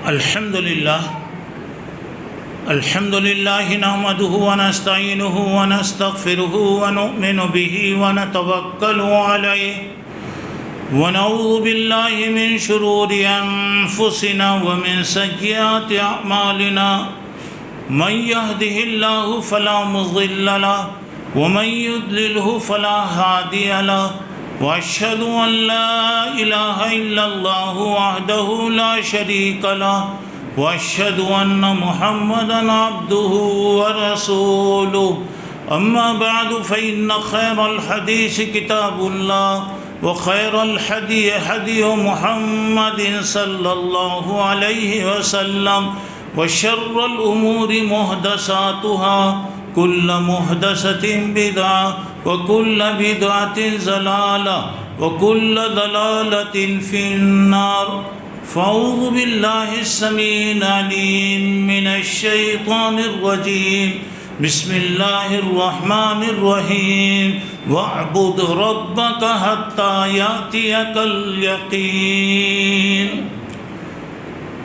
الحمد لله نحمده ونستعينه ونستغفره ونؤمن به ونتوكل عليه ونعوذ بالله من شرور أنفسنا ومن سيئات أعمالنا من يهده الله فلا مضل له ومن يضلله فلا هادي له وأشهد أن لا إله إلا الله وحده لا شريك له وأشهد أن محمدًا عبده ورسوله أما بعد فإن خير الحديث كتاب الله وخير الهدي هدي محمد صلى الله عليه وسلم وشر الأمور محدثاتها كل محدثة بدعة وكل بدعة ضلالة وكل ضلالة في النار فأعوذ بالله السميع العليم من الشيطان الرجيم بسم الله الرحمن الرحيم واعبد ربك حتى يأتيك اليقين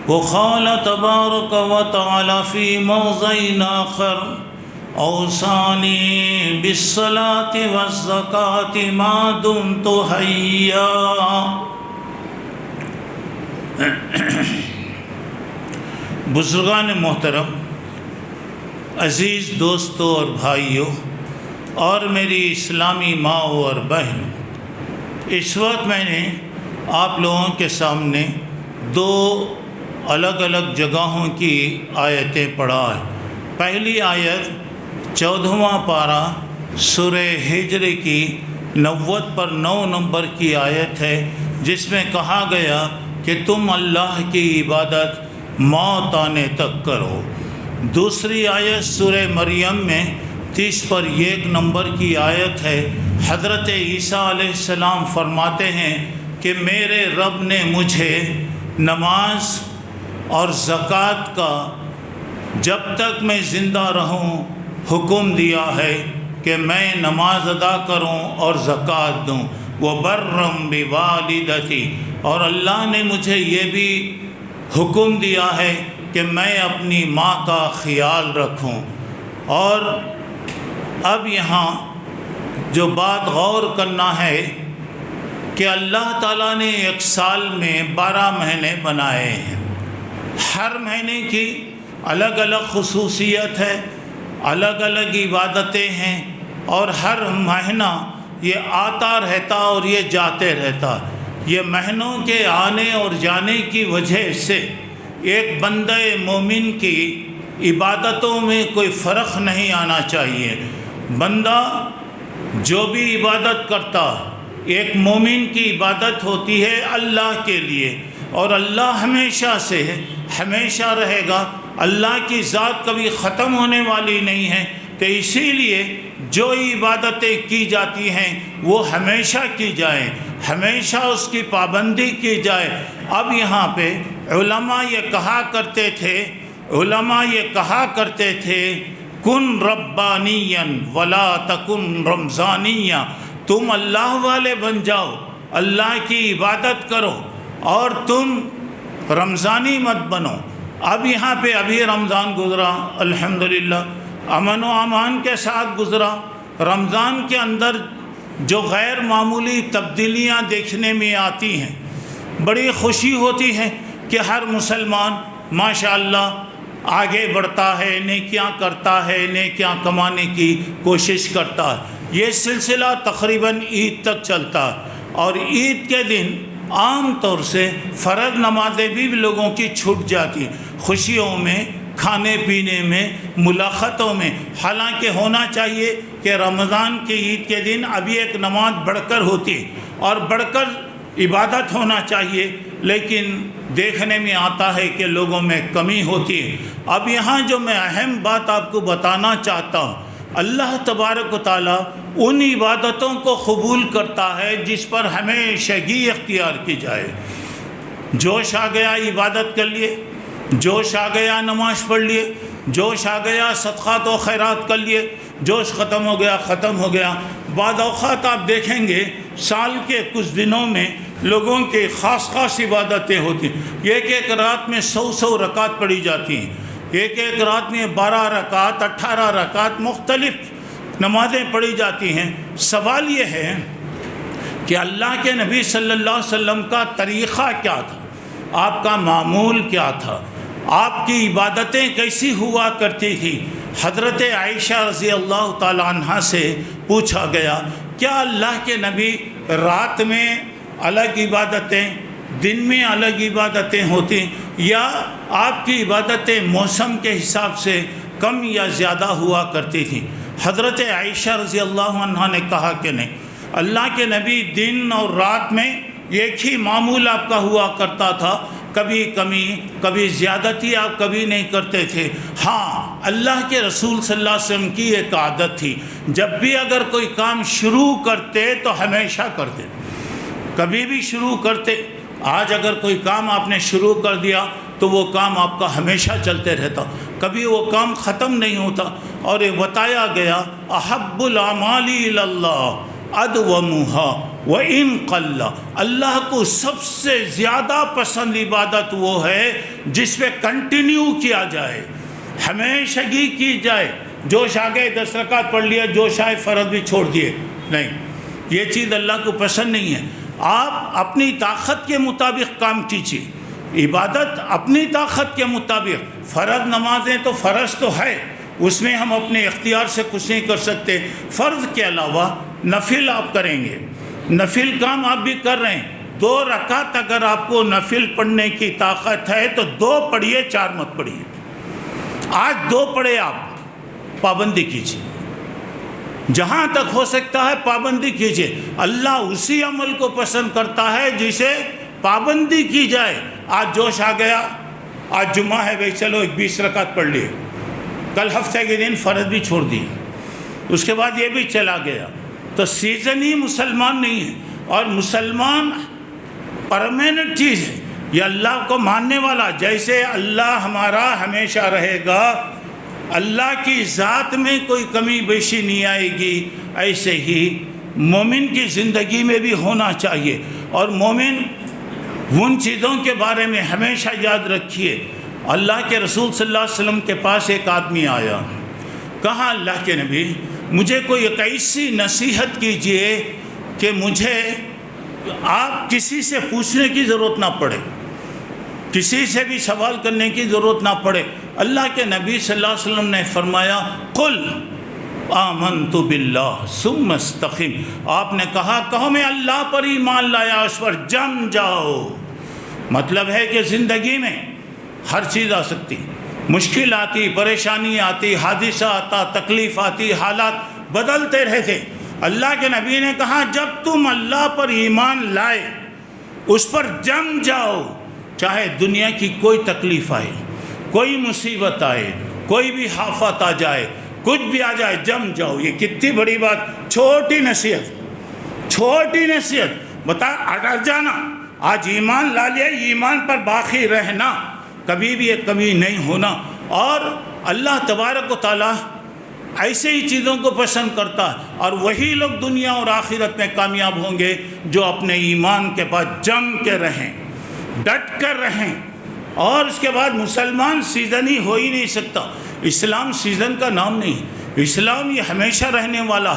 وقال تبارك وتعالى في موضع آخر أوصاني بالصلاة والزكاة ما دمت حيا. بزرگان محترم، عزیز دوستوں اور بھائیوں اور میری اسلامی ماں اور بہنوں، اس وقت میں نے آپ لوگوں کے سامنے دو الگ الگ جگہوں کی آیتیں پڑھا ہے. پہلی آیت 14واں پارہ سورہ ہجر کی 90 پر 9 نمبر کی آیت ہے، جس میں کہا گیا کہ تم اللہ کی عبادت موت آنے تک کرو. دوسری آیت سورہ مریم میں 30 پر 1 نمبر کی آیت ہے. حضرت عیسیٰ علیہ السلام فرماتے ہیں کہ میرے رب نے مجھے نماز اور زکوٰۃ کا جب تک میں زندہ رہوں حکم دیا ہے کہ میں نماز ادا کروں اور زکوٰۃ دوں. وَبَرًّا بِوَالِدَتِي، اور اللہ نے مجھے یہ بھی حکم دیا ہے کہ میں اپنی ماں کا خیال رکھوں. اور اب یہاں جو بات غور کرنا ہے کہ اللہ تعالیٰ نے ایک سال میں 12 مہینے بنائے ہیں. ہر مہینے کی الگ الگ خصوصیت ہے، الگ الگ عبادتیں ہیں، اور ہر مہینہ یہ آتا رہتا اور یہ جاتے رہتا. یہ مہینوں کے آنے اور جانے کی وجہ سے ایک بندہ مومن کی عبادتوں میں کوئی فرق نہیں آنا چاہیے. بندہ جو بھی عبادت کرتا، ایک مومن کی عبادت ہوتی ہے اللہ کے لیے، اور اللہ ہمیشہ سے ہمیشہ رہے گا. اللہ کی ذات کبھی ختم ہونے والی نہیں ہے، کہ اسی لیے جو عبادتیں کی جاتی ہیں وہ ہمیشہ کی جائیں، ہمیشہ اس کی پابندی کی جائے. اب یہاں پہ علماء یہ کہا کرتے تھے کن ربانیا ولا تکن رمضانیا، تم اللہ والے بن جاؤ، اللہ کی عبادت کرو، اور تم رمضانی مت بنو. اب یہاں پہ ابھی رمضان گزرا، الحمدللہ امن و امان کے ساتھ گزرا. رمضان کے اندر جو غیر معمولی تبدیلیاں دیکھنے میں آتی ہیں، بڑی خوشی ہوتی ہے کہ ہر مسلمان ماشاءاللہ آگے بڑھتا ہے، نیکیاں کرتا ہے، نیکیاں کمانے کی کوشش کرتا ہے. یہ سلسلہ تقریباً عید تک چلتا ہے، اور عید کے دن عام طور سے فرض نمازیں بھی لوگوں کی چھوٹ جاتی، خوشیوں میں، کھانے پینے میں، ملاقاتوں میں. حالانکہ ہونا چاہیے کہ رمضان کی عید کے دن ابھی ایک نماز بڑھ کر ہوتی اور بڑھ کر عبادت ہونا چاہیے، لیکن دیکھنے میں آتا ہے کہ لوگوں میں کمی ہوتی ہے. اب یہاں جو میں اہم بات آپ کو بتانا چاہتا ہوں، اللہ تبارک و تعالیٰ ان عبادتوں کو قبول کرتا ہے جس پر ہمیشگی اختیار کی جائے. جوش آ گیا عبادت کر لیے، جوش آ گیا نماز پڑھ لیے، جوش آ گیا صدقات و خیرات کر لیے، جوش ختم ہو گیا. بعض اوقات آپ دیکھیں گے سال کے کچھ دنوں میں لوگوں کی خاص خاص عبادتیں ہوتی ہیں، ایک ایک رات میں 100 رکعت پڑھی جاتی ہیں، ایک ایک رات میں 12 رکعت 18 رکعت مختلف نمازیں پڑھی جاتی ہیں۔ سوال یہ ہے کہ اللہ کے نبی صلی اللہ علیہ وسلم کا طریقہ کیا تھا، آپ کا معمول کیا تھا، آپ کی عبادتیں کیسی ہوا کرتی تھی؟ حضرت عائشہ رضی اللہ تعالیٰ عنہ سے پوچھا گیا، کیا اللہ کے نبی رات میں الگ عبادتیں، دن میں الگ عبادتیں ہوتی، یا آپ کی عبادتیں موسم کے حساب سے کم یا زیادہ ہوا کرتی تھیں؟ حضرت عائشہ رضی اللہ عنہ نے کہا کہ نہیں، اللہ کے نبی دن اور رات میں ایک ہی معمول آپ کا ہوا کرتا تھا، کبھی کمی کبھی زیادتی آپ کبھی نہیں کرتے تھے۔ ہاں، اللہ کے رسول صلی اللہ علیہ وسلم کی ایک عادت تھی، جب بھی اگر کوئی کام شروع کرتے تو ہمیشہ کرتے، کبھی بھی شروع کرتے۔ آج اگر کوئی کام آپ نے شروع کر دیا تو وہ کام آپ کا ہمیشہ چلتے رہتا، کبھی وہ کام ختم نہیں ہوتا۔ اور یہ بتایا گیا، احب الاعمال الی اللہ ادومھا وان قل، اللہ کو سب سے زیادہ پسند عبادت وہ ہے جس پہ کنٹینیو کیا جائے، ہمیشگی کی جائے۔ جوش آ گئے 10 رکعت پڑھ لیا، جوش آئے فرض بھی چھوڑ دیے، نہیں، یہ چیز اللہ کو پسند نہیں ہے۔ آپ اپنی طاقت کے مطابق کام کیجیے، عبادت اپنی طاقت کے مطابق۔ فرض نمازیں تو فرض تو ہے، اس میں ہم اپنے اختیار سے کچھ نہیں کر سکتے۔ فرض کے علاوہ نفل آپ کریں گے، نفل کام آپ بھی کر رہے ہیں۔ 2 رکعت اگر آپ کو نفل پڑھنے کی طاقت ہے تو 2 پڑھیے، 4 مت پڑھیے۔ آج 2 پڑھے، آپ پابندی کیجیے، جہاں تک ہو سکتا ہے پابندی کیجیے۔ اللہ اسی عمل کو پسند کرتا ہے جسے پابندی کی جائے۔ آج جوش آ گیا، آج جمعہ ہے بھائی، چلو 20 رکعت پڑھ لیے، کل ہفتے کے دن فرض بھی چھوڑ دی، اس کے بعد یہ بھی چلا گیا، تو سیزن ہی مسلمان نہیں ہے۔ اور مسلمان پرماننٹ چیز ہے، یہ اللہ کو ماننے والا، جیسے اللہ ہمارا ہمیشہ رہے گا، اللہ کی ذات میں کوئی کمی بیشی نہیں آئے گی، ایسے ہی مومن کی زندگی میں بھی ہونا چاہیے۔ اور مومن ان چیزوں کے بارے میں ہمیشہ یاد رکھیے۔ اللہ کے رسول صلی اللہ علیہ وسلم کے پاس ایک آدمی آیا، کہا اللہ کے نبی مجھے کوئی ایک ایسی نصیحت کیجئے کہ مجھے آپ کسی سے پوچھنے کی ضرورت نہ پڑے، کسی سے بھی سوال کرنے کی ضرورت نہ پڑے۔ اللہ کے نبی صلی اللہ علیہ وسلم نے فرمایا، قل آمنت باللہ ثم استقم، آپ نے کہا کہو میں اللہ پر ایمان لایا، اس پر جم جاؤ۔ مطلب ہے کہ زندگی میں ہر چیز آ سکتی، مشکل آتی، پریشانی آتی، حادثہ آتا، تکلیف آتی، حالات بدلتے رہتے۔ اللہ کے نبی نے کہا جب تم اللہ پر ایمان لائے اس پر جم جاؤ، چاہے دنیا کی کوئی تکلیف آئے، کوئی مصیبت آئے، کوئی بھی آفت آ جائے، کچھ بھی آ جائے، جم جاؤ۔ یہ کتنی بڑی بات، چھوٹی نصیحت، چھوٹی نصیحت، بتا اٹک جانا، آج ایمان لا لیا، ایمان پر باقی رہنا، کبھی بھی ایک کمی نہیں ہونا۔ اور اللہ تبارک و تعالیٰ ایسے ہی چیزوں کو پسند کرتا ہے، اور وہی لوگ دنیا اور آخرت میں کامیاب ہوں گے جو اپنے ایمان کے بعد جم کے رہیں، ڈٹ کر رہیں۔ اور اس کے بعد مسلمان سیزن ہی ہو ہی نہیں سکتا، اسلام سیزن کا نام نہیں، اسلام یہ ہمیشہ رہنے والا۔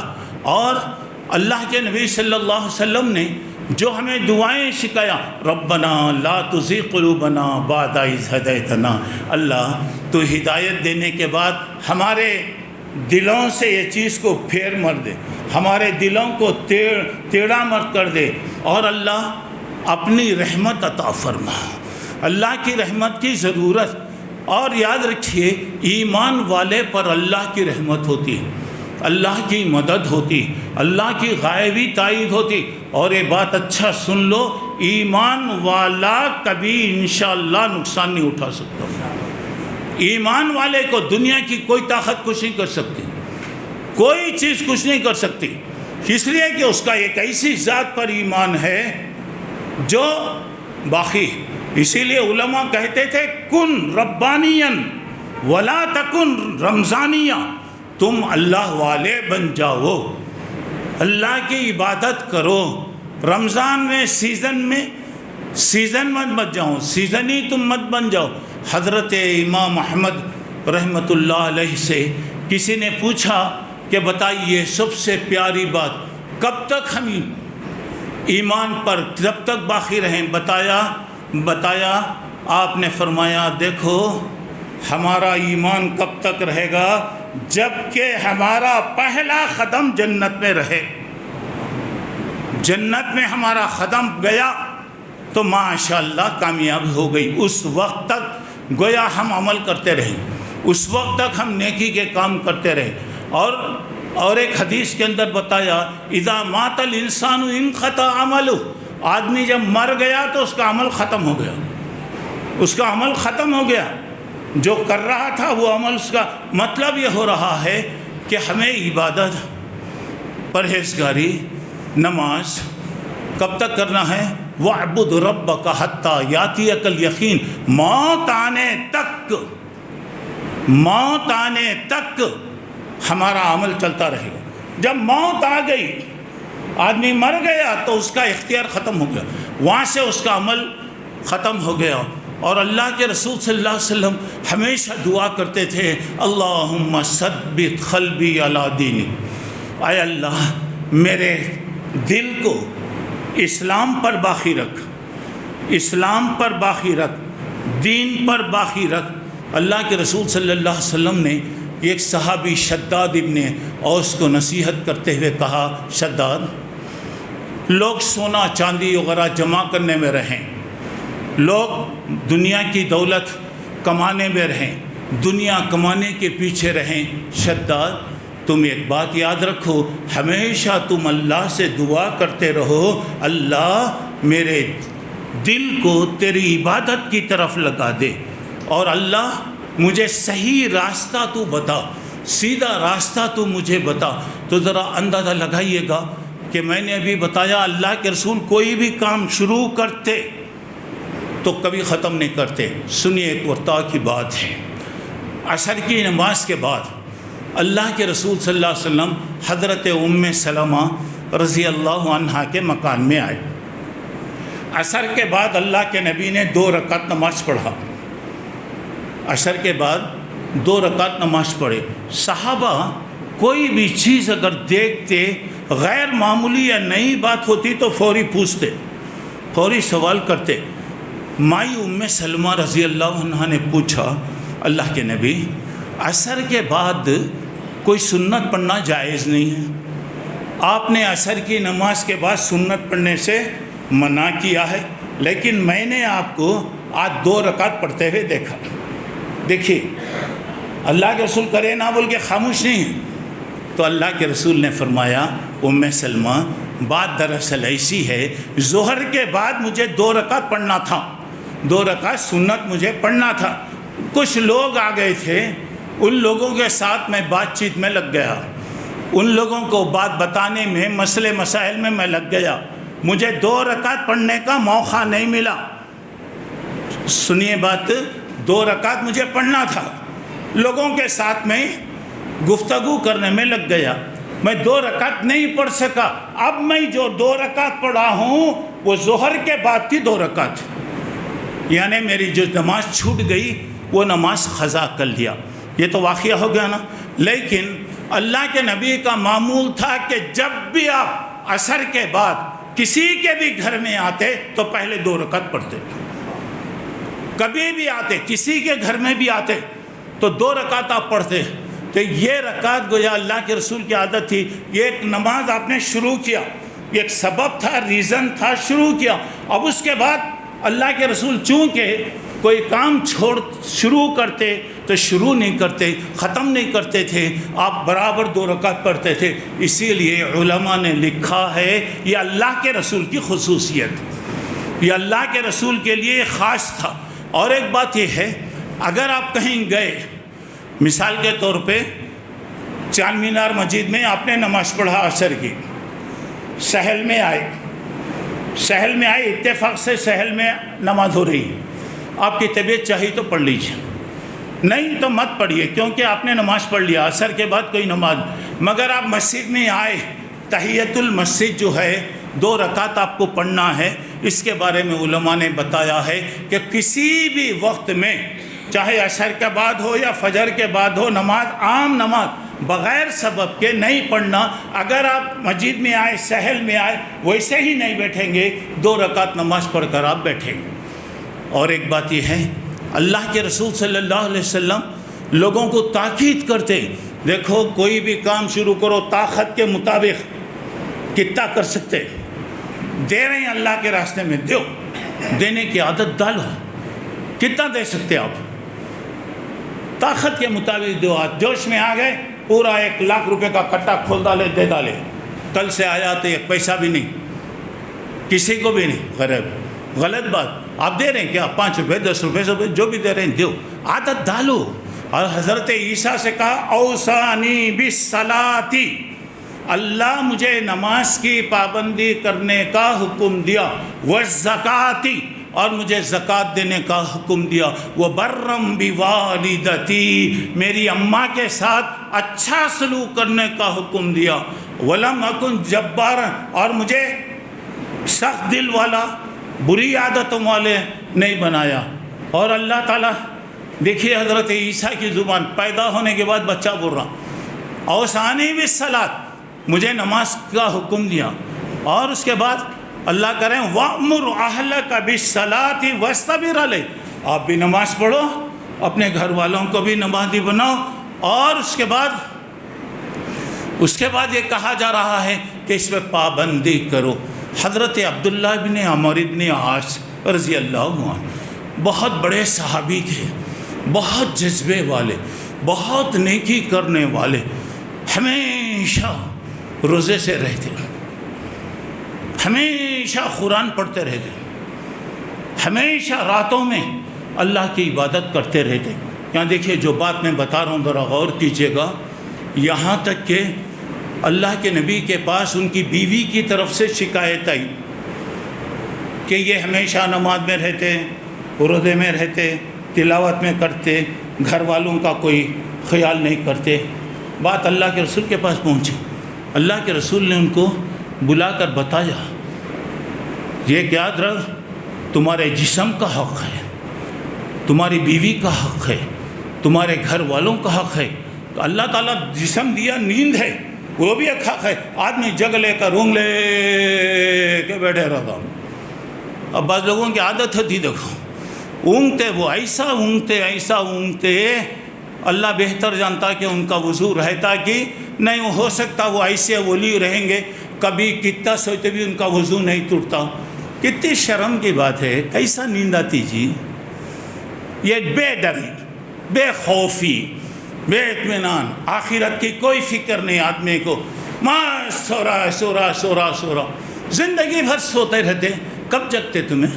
اور اللہ کے نبی صلی اللہ علیہ وسلم نے جو ہمیں دعائیں سکھایا، ربنا لا تزغ قلوبنا بعد اذ ہدیتنا، اللہ تو ہدایت دینے کے بعد ہمارے دلوں سے یہ چیز کو پھیر مر دے، ہمارے دلوں کو ٹیڑھا مت کر دے، اور اللہ اپنی رحمت عطا فرما۔ اللہ کی رحمت کی ضرورت، اور یاد رکھیے ایمان والے پر اللہ کی رحمت ہوتی، اللہ کی مدد ہوتی، اللہ کی غائبی تائید ہوتی۔ اور یہ بات اچھا سن لو، ایمان والا کبھی انشاءاللہ نقصان نہیں اٹھا سکتا۔ ایمان والے کو دنیا کی کوئی طاقت کچھ نہیں کر سکتی، کوئی چیز کچھ نہیں کر سکتی، اس لیے کہ اس کا ایک ایسی ذات پر ایمان ہے جو باقی۔ اسی لیے علماء کہتے تھے کن ربانین ولا تکن رمضانیہ، تم اللہ والے بن جاؤ، اللہ کی عبادت کرو، رمضان میں سیزن مت بن جاؤ، سیزنی تم مت بن جاؤ۔ حضرت امام احمد رحمۃ اللہ علیہ سے کسی نے پوچھا کہ بتائیے سب سے پیاری بات کب تک ہم ایمان پر جب تک باقی رہیں؟ بتایا آپ نے فرمایا دیکھو ہمارا ایمان کب تک رہے گا جب کہ ہمارا پہلا قدم جنت میں رہے۔ جنت میں ہمارا قدم گیا تو ماشاءاللہ کامیاب ہو گئی۔ اس وقت تک گویا ہم عمل کرتے رہیں، اس وقت تک ہم نیکی کے کام کرتے رہے۔ اور ایک حدیث کے اندر بتایا اذا مات الانسان انقطع عملہ، آدمی جب مر گیا تو اس کا عمل ختم ہو گیا، اس کا عمل ختم ہو گیا، جو کر رہا تھا وہ عمل اس کا۔ مطلب یہ ہو رہا ہے کہ ہمیں عبادت، پرہیزگاری، نماز کب تک کرنا ہے؟ وَاعْبُدْ رَبَّكَ حَتَّى يَأْتِيَكَ الْيَقِينُ، موت آنے تک ہمارا عمل چلتا رہے گا۔ جب موت آ گئی، آدمی مر گیا تو اس کا اختیار ختم ہو گیا، وہاں سے اس کا عمل ختم ہو گیا۔ اور اللہ کے رسول صلی اللہ علیہ وسلم ہمیشہ دعا کرتے تھے اللہم ثبت قلبی علی دینک، اے اللہ میرے دل کو اسلام پر باقی رکھ، اسلام پر باقی رکھ، دین پر باقی رکھ۔ اللہ کے رسول صلی اللہ علیہ وسلم نے ایک صحابی شداد ابن اوس کو نصیحت کرتے ہوئے کہا شداد، لوگ سونا چاندی وغیرہ جمع کرنے میں رہیں، لوگ دنیا کی دولت کمانے میں رہیں، دنیا کمانے کے پیچھے رہیں۔ شداد تم ایک بات یاد رکھو، ہمیشہ تم اللہ سے دعا کرتے رہو اللہ میرے دل کو تیری عبادت کی طرف لگا دے، اور اللہ مجھے صحیح راستہ تو بتا، سیدھا راستہ تو مجھے بتا۔ تو ذرا اندازہ لگائیے گا کہ میں نے ابھی بتایا اللہ کے رسول کوئی بھی کام شروع کرتے تو کبھی ختم نہیں کرتے۔ سنیے ایک ورتا کی بات ہے، عصر کی نماز کے بعد اللہ کے رسول صلی اللہ علیہ وسلم حضرت ام سلمہ رضی اللہ عنہا کے مکان میں آئے۔ عصر کے بعد اللہ کے نبی نے 2 رکعت نماز پڑھا، عصر کے بعد 2 رکعت نماز پڑھے۔ صحابہ کوئی بھی چیز اگر دیکھتے غیر معمولی یا نئی بات ہوتی تو فوری پوچھتے، فوری سوال کرتے۔ مائی ام سلمہ رضی اللہ عنہ نے پوچھا اللہ کے نبی عصر کے بعد کوئی سنت پڑھنا جائز نہیں ہے، آپ نے عصر کی نماز کے بعد سنت پڑھنے سے منع کیا ہے، لیکن میں نے آپ کو آج 2 رکعت پڑھتے ہوئے دیکھا۔ دیکھیے اللہ کے رسول کرے نہ بول کے خاموش نہیں ہیں۔ تو اللہ کے رسول نے فرمایا ام سلمہ بات دراصل ایسی ہے، ظہر کے بعد مجھے 2 رکعت پڑھنا تھا، 2 رکعت سنت مجھے پڑھنا تھا، کچھ لوگ آ گئے تھے، ان لوگوں کے ساتھ میں بات چیت میں لگ گیا، ان لوگوں کو بات بتانے میں مسئلے مسائل میں میں لگ گیا، مجھے 2 رکعت پڑھنے کا موقع نہیں ملا۔ سنیے بات، 2 رکعت مجھے پڑھنا تھا، لوگوں کے ساتھ میں گفتگو کرنے میں لگ گیا، میں 2 رکعت نہیں پڑھ سکا۔ اب میں جو 2 رکعت پڑھا ہوں وہ ظہر کے بعد کی 2 رکعت، یعنی میری جو نماز چھوٹ گئی وہ نماز قضا کر لیا۔ یہ تو واقعہ ہو گیا نا۔ لیکن اللہ کے نبی کا معمول تھا کہ جب بھی آپ عصر کے بعد کسی کے بھی گھر میں آتے تو پہلے 2 رکعت پڑھتے، کبھی بھی آتے کسی کے گھر میں بھی آتے تو 2 رکعت آپ پڑھتے۔ تو یہ رکعت گویا اللہ کے رسول کی عادت تھی، یہ ایک نماز آپ نے شروع کیا، یہ ایک سبب تھا، ریزن تھا، شروع کیا۔ اب اس کے بعد اللہ کے رسول چونکہ کوئی کام شروع کرتے تو شروع نہیں کرتے، ختم نہیں کرتے تھے، آپ برابر 2 رکعت پڑھتے تھے۔ اسی لیے علماء نے لکھا ہے یہ اللہ کے رسول کی خصوصیت، یہ اللہ کے رسول کے لیے خاص تھا۔ اور ایک بات یہ ہے، اگر آپ کہیں گئے، مثال کے طور پہ چار مینار مسجد میں آپ نے نماز پڑھا عصر کی، سہل میں آئے اتفاق سے سہل میں نماز ہو رہی ہے، آپ کی طبیعت چاہیے تو پڑھ لیجیے، نہیں تو مت پڑھیے کیونکہ آپ نے نماز پڑھ لیا، عصر کے بعد کوئی نماز۔ مگر آپ مسجد میں آئے، تحیت المسجد جو ہے 2 رکعت آپ کو پڑھنا ہے۔ اس کے بارے میں علماء نے بتایا ہے کہ کسی بھی وقت میں، چاہے عصر کے بعد ہو یا فجر کے بعد ہو، نماز، عام نماز بغیر سبب کے نہیں پڑھنا۔ اگر آپ مسجد میں آئے، سہل میں آئے، ویسے ہی نہیں بیٹھیں گے، 2 رکعت نماز پڑھ کر آپ بیٹھیں گے۔ اور ایک بات یہ ہے، اللہ کے رسول صلی اللہ علیہ وسلم لوگوں کو تاکید کرتے، دیکھو کوئی بھی کام شروع کرو طاقت کے مطابق، کتنا کر سکتے، دے رہے ہیں اللہ کے راستے میں، دو، دینے کی عادت ڈالو، کتنا دے سکتے آپ، طاقت کے مطابق دو۔ آج جوش میں آ گئے، پورا 1 لاکھ روپے کا کٹا کھول ڈالے، دے ڈالے، کل سے آیا تو 1 پیسہ بھی نہیں، کسی کو بھی نہیں، غلط بات۔ آپ دے رہے ہیں کیا، 5 روپے، 10 روپے، جو بھی دے رہے ہیں دو، عادت ڈالو۔ اور حضرت عیسیٰ سے کہا اوصانی بالصلاۃ، اللہ مجھے نماز کی پابندی کرنے کا حکم دیا، والزکاۃ، اور مجھے زکوٰۃ دینے کا حکم دیا، وبرم بوالدتی، میری اماں کے ساتھ اچھا سلوک کرنے کا حکم دیا، ولم اکن جبارا، اور مجھے سخت دل والا، بری عادتوں والے نہیں بنایا۔ اور اللہ تعالیٰ دیکھیے حضرت عیسیٰ کی زبان، پیدا ہونے کے بعد بچہ بول رہا، اوصانی بالصلاۃ، مجھے نماز کا حکم دیا، اور اس کے بعد اللہ کریں وَأْمُرْ أَهْلَكَ بِالصَّلَاةِ وَاسْتَبِرْ عَلَيْهَا، آپ بھی نماز پڑھو، اپنے گھر والوں کو بھی نمازی بناؤ۔ اور اس کے بعد یہ کہا جا رہا ہے کہ اس پہ پابندی کرو۔ حضرت عبداللہ بن عمر بن عاص رضی اللہ عنہ بہت بڑے صحابی تھے، بہت جذبے والے، بہت نیکی کرنے والے، ہمیشہ روزے سے رہتے، ہمیشہ قرآن پڑھتے رہتے، ہمیشہ راتوں میں اللہ کی عبادت کرتے رہتے۔ یہاں دیکھیے جو بات میں بتا رہا ہوں ذرا غور کیجیے گا، یہاں تک کہ اللہ کے نبی کے پاس ان کی بیوی کی طرف سے شکایت آئی کہ یہ ہمیشہ نماز میں رہتے، روزے میں رہتے، تلاوت میں کرتے، گھر والوں کا کوئی خیال نہیں کرتے۔ بات اللہ کے رسول کے پاس پہنچی، اللہ کے رسول نے ان کو بلا کر بتایا، یہ یاد رکھ، تمہارے جسم کا حق ہے، تمہاری بیوی کا حق ہے، تمہارے گھر والوں کا حق ہے۔ تو اللہ تعالیٰ جسم دیا، نیند ہے، وہ بھی ایک حق ہے۔ آدمی جگ لے کر اونگ لے کے بیٹھے رہتا ہوں۔ اب بعض لوگوں کی عادت ہوتی، دیکھو اونگتے، وہ ایسا اونگتے، اللہ بہتر جانتا کہ ان کا وضو رہتا کہ نہیں، ہو سکتا وہ ایسے ولی رہیں گے، کبھی کتنا سوچتے بھی ان کا وضو نہیں ٹوٹتا۔ کتنی شرم کی بات ہے، کیسا نیند آتی جی؟ یہ بے ڈری، بے خوفی، بے اطمینان، آخرت کی کوئی فکر نہیں آدمی کو، سو رہا، زندگی بھر سوتے رہتے۔ کب جگتے تمہیں؟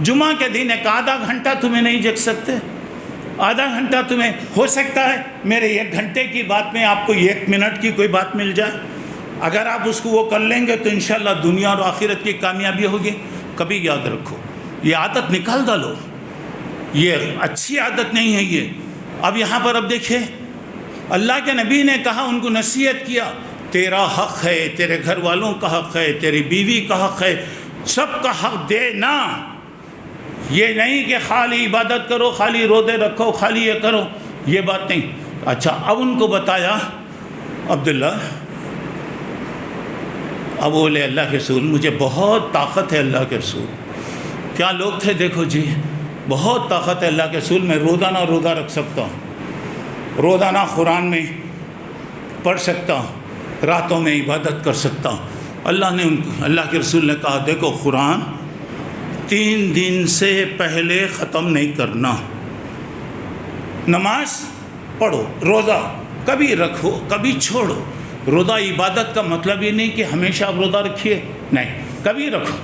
جمعہ کے دن 1 گھنٹہ تمہیں نہیں جگ سکتے؟ آدھا گھنٹہ تمہیں ہو سکتا ہے میرے 1 گھنٹے کی بات میں آپ کو 1 منٹ کی کوئی بات مل جائے، اگر آپ اس کو وہ کر لیں گے تو انشاءاللہ دنیا اور آخرت کی کامیابی ہوگی۔ کبھی یاد رکھو، یہ عادت نکال ڈالو، یہ اچھی عادت نہیں ہے یہ۔ اب یہاں پر اب دیکھیں، اللہ کے نبی نے کہا، ان کو نصیحت کیا، تیرا حق ہے، تیرے گھر والوں کا حق ہے، تیری بیوی کا حق ہے، سب کا حق دے نا۔ یہ نہیں کہ خالی عبادت کرو، خالی روزے رکھو، خالی یہ کرو، یہ بات نہیں۔ اچھا، اب ان کو بتایا عبداللہ، اب بولے اللہ کے رسول مجھے بہت طاقت ہے، اللہ کے رسول کیا لوگ تھے، دیکھو جی بہت طاقت ہے اللہ کے رسول، میں روزانہ روزہ رکھ سکتا ہوں، روزانہ قرآن میں پڑھ سکتا ہوں، راتوں میں عبادت کر سکتا ہوں۔ اللہ کے رسول نے کہا دیکھو قرآن 3 دن سے پہلے ختم نہیں کرنا، نماز پڑھو، روزہ کبھی رکھو کبھی چھوڑو۔ روزہ عبادت کا مطلب یہ نہیں کہ ہمیشہ آپ روزہ رکھیے، نہیں، کبھی رکھو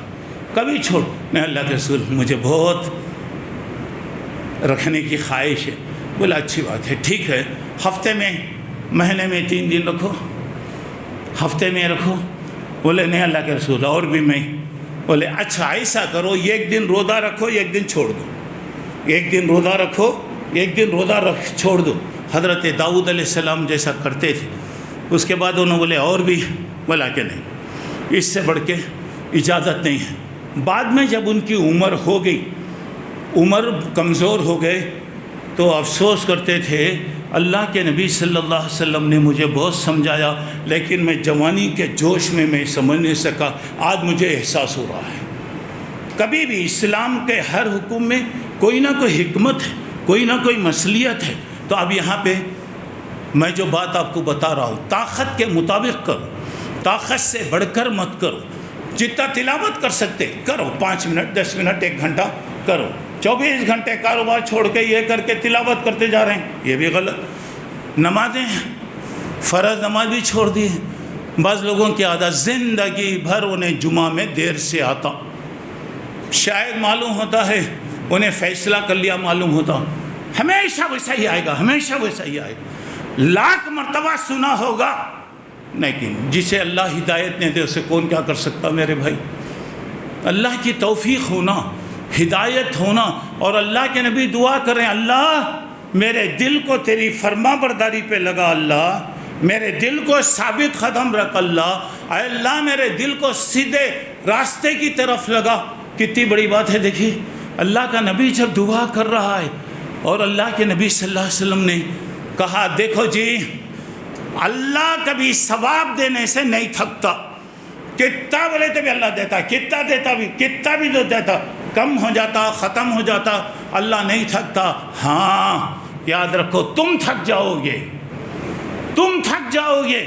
کبھی چھوڑ۔ نہیں، اللہ کے رسول مجھے بہت رکھنے کی خواہش ہے۔ بولا اچھی بات ہے، ٹھیک ہے، ہفتے میں، مہینے میں 3 دن رکھو، ہفتے میں رکھو۔ بولے نہیں اللہ کے رسول اور بھی میں۔ بولے اچھا ایسا کرو، 1 دن روزہ رکھو، 1 دن چھوڑ دو، 1 دن روزہ رکھو، 1 دن روزہ چھوڑ دو۔ حضرت داؤد علیہ السلام جیسا کرتے تھے۔ اس کے بعد انہوں نے بولے اور بھی، بولا کہ نہیں، اس سے بڑھ کے اجازت نہیں ہے۔ بعد میں جب ان کی عمر ہو گئی، عمر کمزور ہو گئے، تو افسوس کرتے تھے اللہ کے نبی صلی اللہ علیہ وسلم نے مجھے بہت سمجھایا، لیکن میں جوانی کے جوش میں سمجھ نہیں سکا، آج مجھے احساس ہو رہا ہے۔ کبھی بھی اسلام کے ہر حکم میں کوئی نہ کوئی حکمت ہے، کوئی نہ کوئی مصلحت ہے۔ تو اب یہاں پہ میں جو بات آپ کو بتا رہا ہوں، طاقت کے مطابق کرو، طاقت سے بڑھ کر مت کرو۔ جتنا تلاوت کر سکتے کرو، 5 منٹ 10 منٹ 1 گھنٹہ کرو۔ 24 گھنٹے کاروبار چھوڑ کے یہ کر کے تلاوت کرتے جا رہے ہیں، یہ بھی غلط۔ نمازیں فرض نماز بھی چھوڑ دی ہے۔ بعض لوگوں کی عادت زندگی بھر انہیں جمعہ میں دیر سے آتا، شاید معلوم ہوتا ہے انہیں فیصلہ کر لیا معلوم ہوتا، ہمیشہ ویسا ہی آئے گا، ہمیشہ ویسا ہی آئے گا۔ لاکھ مرتبہ سنا ہوگا، لیکن جسے اللہ ہدایت نے دے اسے کون کیا کر سکتا میرے بھائی؟ اللہ کی توفیق ہونا، ہدایت ہونا، اور اللہ کے نبی دعا کریں، اللہ میرے دل کو تیری فرما برداری پہ لگا، اللہ میرے دل کو ثابت قدم رکھ، اللہ اے اللہ میرے دل کو سیدھے راستے کی طرف لگا۔ کتنی بڑی بات ہے، دیکھیے اللہ کا نبی جب دعا کر رہا ہے، اور اللہ کے نبی صلی اللہ علیہ وسلم نے کہا دیکھو جی اللہ کبھی ثواب دینے سے نہیں تھکتا، کتنا بولے تو بھی اللہ دیتا، کتنا دیتا بھی، کتنا بھی تو دیتا، کم ہو جاتا ختم ہو جاتا، اللہ نہیں تھکتا۔ ہاں یاد رکھو تم تھک جاؤ گے، تم تھک جاؤ گے،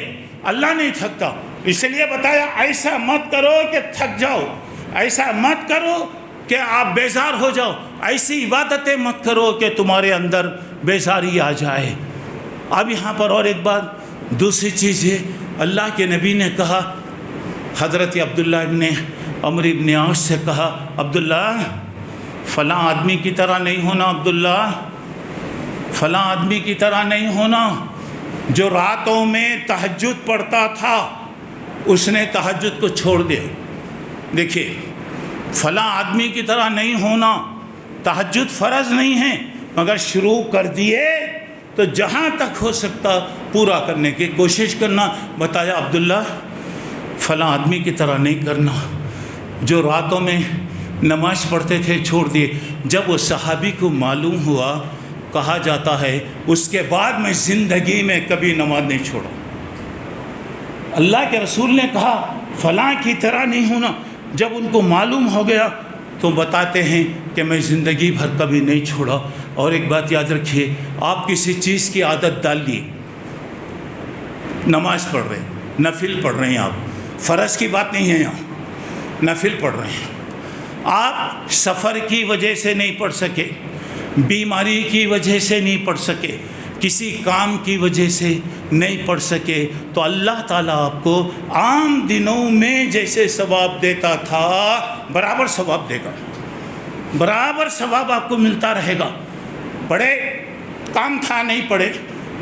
اللہ نہیں تھکتا۔ اس لیے بتایا ایسا مت کرو کہ تھک جاؤ، ایسا مت کرو کہ آپ بیزار ہو جاؤ، ایسی عبادتیں مت کرو کہ تمہارے اندر بیزاری آ جائے۔ اب یہاں پر اور ایک بات دوسری چیز ہے، اللہ کے نبی نے کہا، حضرت عبداللہ ابن عمرو ابن عاص سے کہا، عبداللہ فلاں آدمی کی طرح نہیں ہونا، عبداللہ فلاں آدمی کی طرح نہیں ہونا جو راتوں میں تہجد پڑھتا تھا، اس نے تہجد کو چھوڑ دیا۔ دیکھیے فلاں آدمی کی طرح نہیں ہونا، تہجد فرض نہیں ہے، مگر شروع کر دیے تو جہاں تک ہو سکتا پورا کرنے کی کوشش کرنا۔ بتایا عبداللہ فلاں آدمی کی طرح نہیں کرنا جو راتوں میں نماز پڑھتے تھے چھوڑ دیے۔ جب وہ صحابی کو معلوم ہوا، کہا جاتا ہے اس کے بعد میں زندگی میں کبھی نماز نہیں چھوڑا۔ اللہ کے رسول نے کہا فلاں کی طرح نہیں ہونا، جب ان کو معلوم ہو گیا تو بتاتے ہیں کہ میں زندگی بھر کبھی نہیں چھوڑا۔ اور ایک بات یاد رکھیے، آپ کسی چیز کی عادت ڈال لیے، نماز پڑھ رہے ہیں، نفل پڑھ رہے ہیں، آپ فرض کی بات نہیں ہے یہاں، نفل پڑھ رہے ہیں، آپ سفر کی وجہ سے نہیں پڑھ سکے، بیماری کی وجہ سے نہیں پڑھ سکے، کسی کام کی وجہ سے نہیں پڑھ سکے، تو اللہ تعالیٰ آپ کو عام دنوں میں جیسے ثواب دیتا تھا برابر ثواب دے گا، برابر ثواب آپ کو ملتا رہے گا۔ پڑھے، کام تھا نہیں پڑھے،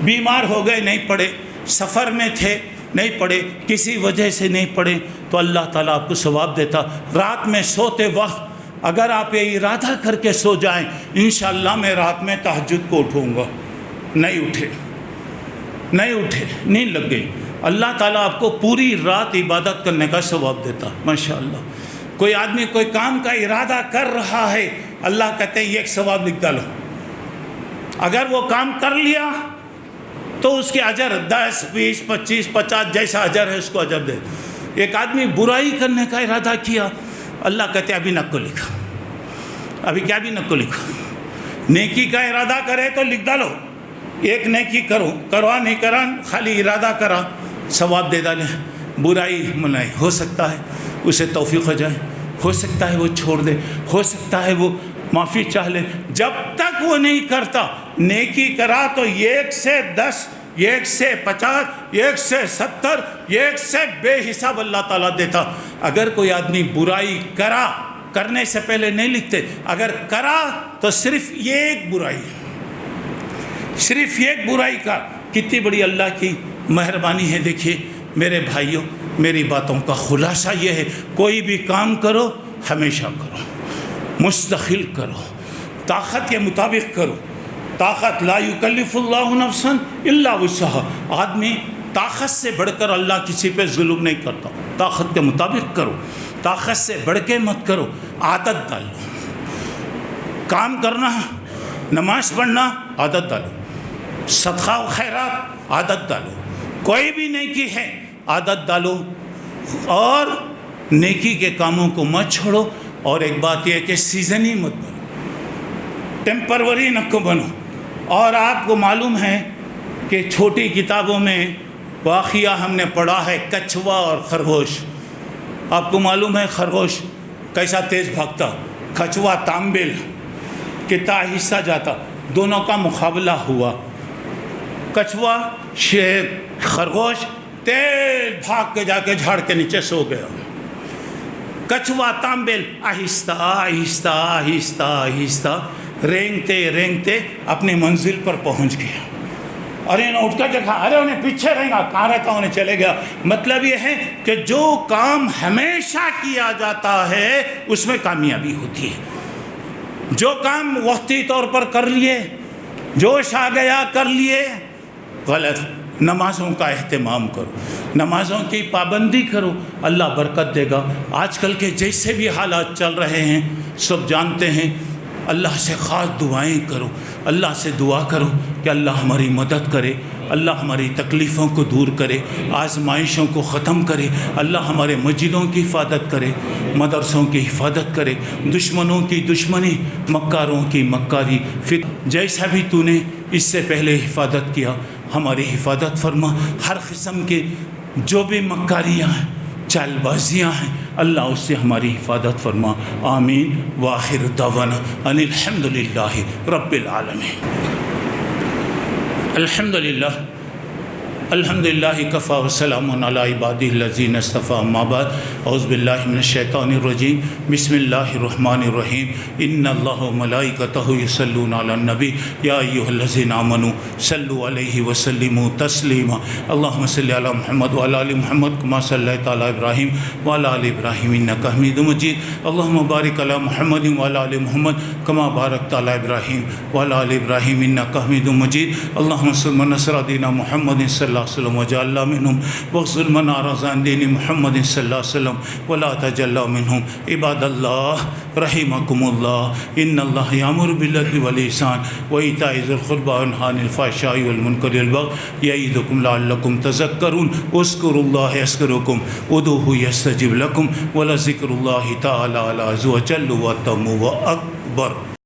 بیمار ہو گئے نہیں پڑھے، سفر میں تھے نہیں پڑھے، کسی وجہ سے نہیں پڑھے، تو اللہ تعالیٰ آپ کو ثواب دیتا۔ رات میں سوتے وقت اگر آپ یہ ارادہ کر کے سو جائیں انشاءاللہ میں رات میں تہجد کو اٹھوں گا، نہیں اٹھے، نیند لگ گئی، اللہ تعالیٰ آپ کو پوری رات عبادت کرنے کا ثواب دیتا۔ ماشاءاللہ کوئی آدمی کوئی کام کا ارادہ کر رہا ہے، اللہ کہتے ہیں یہ ایک ثواب لکھ ڈالو، اگر وہ کام کر لیا تو اس کے اجر 10 20 25 50 جیسا اجر ہے اس کو اجر دے۔ ایک آدمی برائی کرنے کا ارادہ کیا، اللہ کہتے ہیں ابھی نہ کو لکھا، ابھی کیا بھی نہ کو لکھا، نیکی کا ارادہ کرے تو لکھ ڈالو، ایک نیکی کرو، کروا نہیں کرا خالی ارادہ کرا ثواب دے ڈالے۔ برائی منائی، ہو سکتا ہے اسے توفیق ہو جائے، ہو سکتا ہے وہ چھوڑ دے، ہو سکتا ہے وہ معافی چاہ لے، جب تک وہ نہیں کرتا نیکی کرا تو 1 سے 10 1 سے 50 1 سے 70 1 سے بے حساب اللہ تعالیٰ دیتا۔ اگر کوئی آدمی برائی کرا، کرنے سے پہلے نہیں لکھتے، اگر کرا تو صرف یہ ایک برائی، صرف ایک برائی کا کتنی بڑی اللہ کی مہربانی ہے۔ دیکھیے میرے بھائیوں، میری باتوں کا خلاصہ یہ ہے، کوئی بھی کام کرو ہمیشہ کرو، مستقل کرو، طاقت کے مطابق کرو۔ طاقت لا یکلف اللہ نفسا الا وسعها، آدمی طاقت سے بڑھ کر اللہ کسی پہ ظلم نہیں کرتا، طاقت کے مطابق کرو، طاقت سے بڑھ کے مت کرو، عادت ڈال لو، کام کرنا، نماز پڑھنا عادت ڈالو، صدقہ و خیرات عادت ڈالو، کوئی بھی نیکی ہے عادت ڈالو، اور نیکی کے کاموں کو مت چھوڑو۔ اور ایک بات یہ ہے کہ سیزنی مت بنو، ٹیمپروری نہ کو بنو۔ اور آپ کو معلوم ہے کہ چھوٹی کتابوں میں واقعہ ہم نے پڑھا ہے کچھوا اور خرگوش۔ آپ کو معلوم ہے خرگوش کیسا تیز بھاگتا، کچھوا تانبیل کتنا حصہ جاتا، دونوں کا مقابلہ ہوا، کچھوا خرگوش تیز بھاگ کے جا کے جھاڑ کے نیچے سو گیا، کچھوا تانبیل آہستہ آہستہ آہستہ آہستہ رینگتے رینگتے اپنی منزل پر پہنچ گیا۔ اور انہیں اٹھ کر دیکھا، ارے انہیں پیچھے رہنگا، کہاں رہتا، انہیں چلے گیا۔ مطلب یہ ہے کہ جو کام ہمیشہ کیا جاتا ہے اس میں کامیابی ہوتی ہے۔ جو کام وقتی طور پر کر لیے، جوش آ گیا کر لیے، غلط۔ نمازوں کا اہتمام کرو، نمازوں کی پابندی کرو، اللہ برکت دے گا۔ آج کل کے جیسے بھی حالات چل رہے ہیں سب جانتے ہیں، اللہ سے خاص دعائیں کرو، اللہ سے دعا کرو کہ اللہ ہماری مدد کرے، اللہ ہماری تکلیفوں کو دور کرے، آزمائشوں کو ختم کرے، اللہ ہمارے مسجدوں کی حفاظت کرے، مدرسوں کی حفاظت کرے، دشمنوں کی دشمنی، مکاروں کی مکاری، جیسا بھی تو نے اس سے پہلے حفاظت کیا، ہماری حفاظت فرما۔ ہر قسم کے جو بھی مکاریاں ہیں، چال بازیاں ہیں، اللہ اس سے ہماری حفاظت فرما۔ آمین۔ وآخر دعوانا ان الحمدللہ رب العالمین۔ الحمدللہ الحمدللہ کفا وسلام علی عبادہ الذین اصطفیٰ، اما بعد، اعوذ باللہ من الشیطان الرجیم، بسم اللہ الرحمن الرحیم۔ ان اللہ وملائکتہ یصلون علی النبی یا ایھا الذین آمنوا صلوا علیہ وسلموا تسلیما۔ اللہم صل علی محمد وعلی آل محمد کما صلیت علی ابراہیم وعلی آل ابراہیم انک حمید مجید۔ اللہم بارک علی محمد وعلی آل محمد کما بارکت علی ابراہیم وعلی آل ابراہیم انک حمید مجید۔ اللہم انصر من نصر دین محمد صلی اللہ علیہ وسلم وجعلنا منهم واخذل من اعرض عن دین محمد صلی اللہ علیہ وسلم ولا تجعلنا منهم۔ عباد اللہ رحمکم اللہ، ان اللہ یامر بالعدل والاحسان وایتاء ذی القربى وینہی عن الفحشاء والمنکر والبغی یعظکم لعلکم تذکرون۔ اذکروا اللہ یذکرکم ادعوہ یستجب لکم ولذکر اللہ تعالی عز وجل واتم واکبر۔